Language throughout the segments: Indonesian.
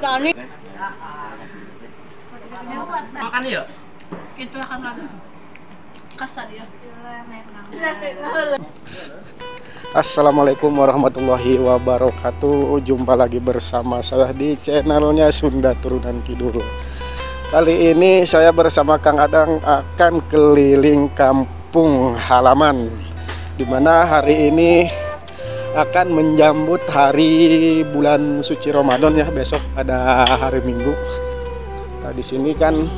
Dani. Makan ya? Itu akan lagi. Kasar ya. Assalamualaikum warahmatullahi wabarakatuh. Jumpa lagi bersama saya di channelnya Sunda Turunan Kidul. Kali ini saya bersama Kang Adang akan keliling kampung halaman, dimana hari ini akan menjambut hari bulan suci Ramadan ya. Besok ada hari Minggu. Nah, di sini kan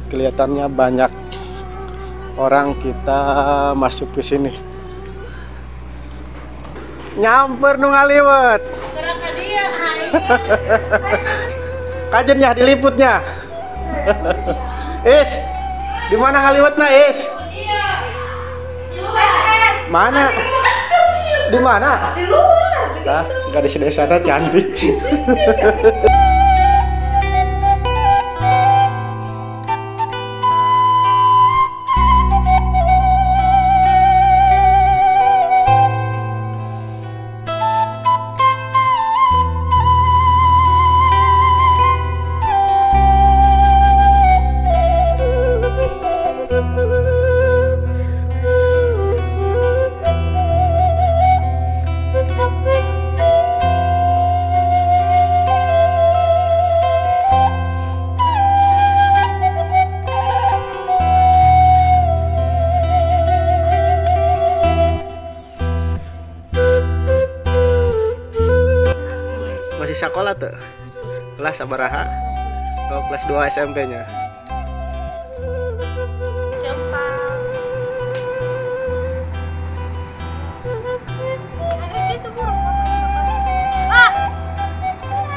kelihatannya banyak orang, kita masuk ke sini. Nyamper nu ngaliwet. Gerak ka dia, hai. Kajennya diliputnya. Is, di mana ngaliwetna, Is? Iya. Di luar. Mana? Di mana? Di luar. Nah, gadis desa cantik. Masih sekolah tuh? Kelas sabaraha? Oh, kelas 2 SMP-nya. Jepang. Itu burung. Ah!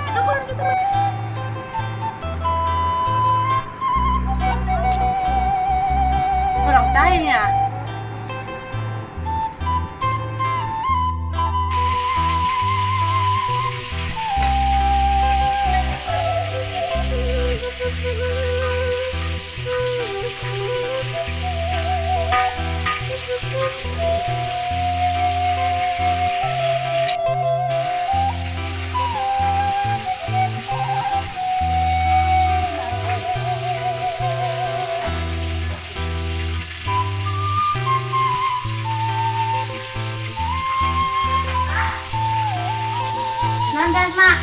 Itu burung gitu. Burung tanya. Nandas, Mak.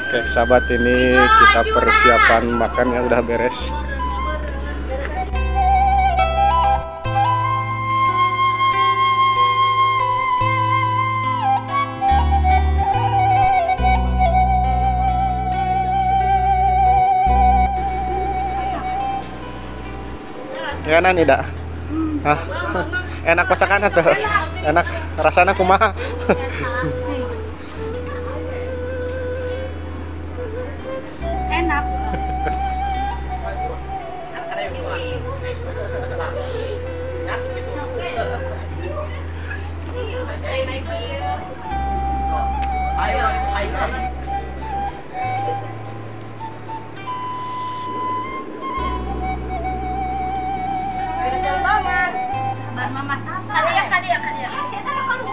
Oke, sahabat, ini kita persiapan makan yang udah beres. Ya nih dak. Hah? Enak masakan tuh. Enak rasanya kumaha. Enak. Mama sama. Kadia. Masih ada kalau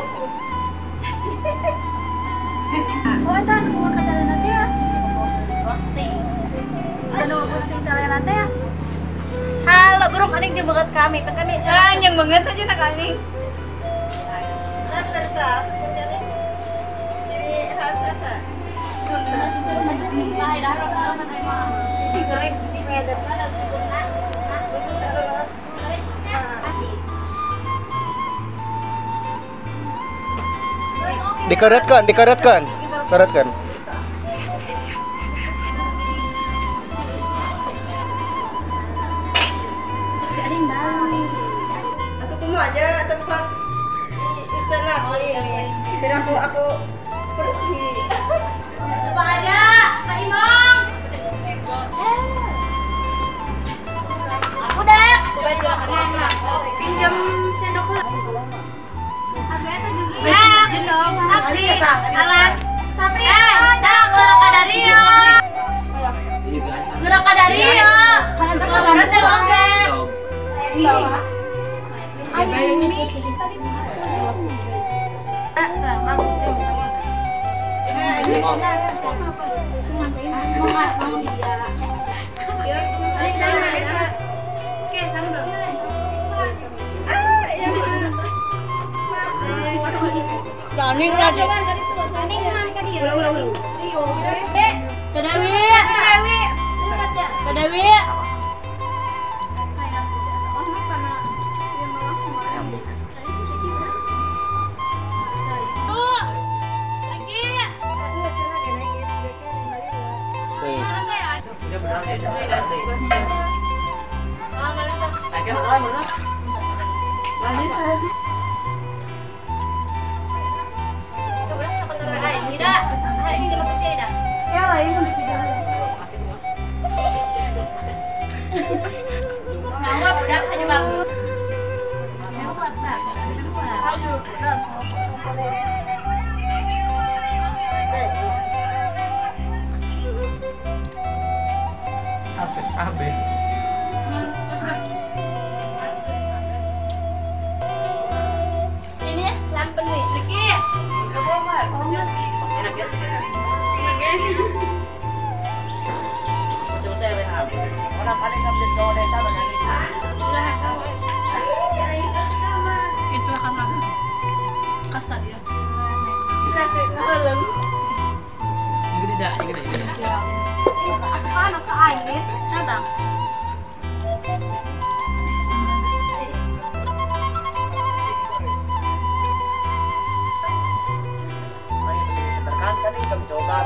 oh, itu mau ke jalan nanti ya. Posting. Anu posting jalan nanti ya. Halo, burung aning jeung banget kami. Kami yang banget aja nak kami. Dikeretkan, keretkan. Aku tunggu aja tempat istana biar aku pergi. Coba aja, Kak Imam. Aku dah. Pinjam sendoknya. Harganya tuh Sapri, alat. Sapri, jangan gerak kadaria. Gerak kadaria. Kemarin deh oke. Janin lagi. Kedewi. Ini lampen nih, Diki. Semua mas. Enak ya. Orang paling ngambil cowok desa banyak itu. Itu akan kasar ya. Ini gede. Panas ke air, datang. Tadi kami coba